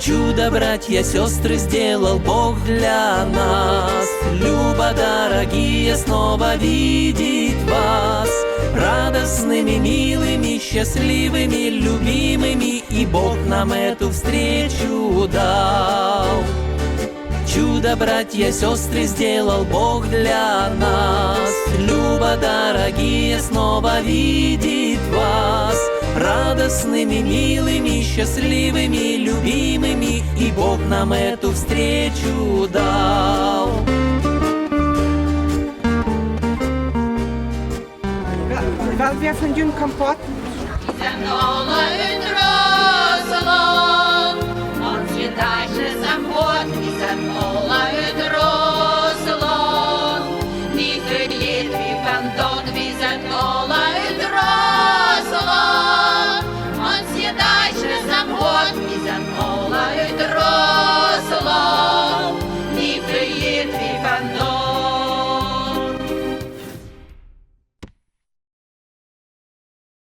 Чудо, братья, сестры, сделал Бог для нас. Любо, дорогие, снова видеть вас радостными, милыми, счастливыми, любимыми, и Бог нам эту встречу дал. Чудо, братья, сестры, сделал Бог для нас. Любо, дорогие, снова видеть вас радостными, милыми, счастливыми, любимыми, и Бог нам эту встречу дал. Wer von Jürgen Kompott? Он святайше заход, и за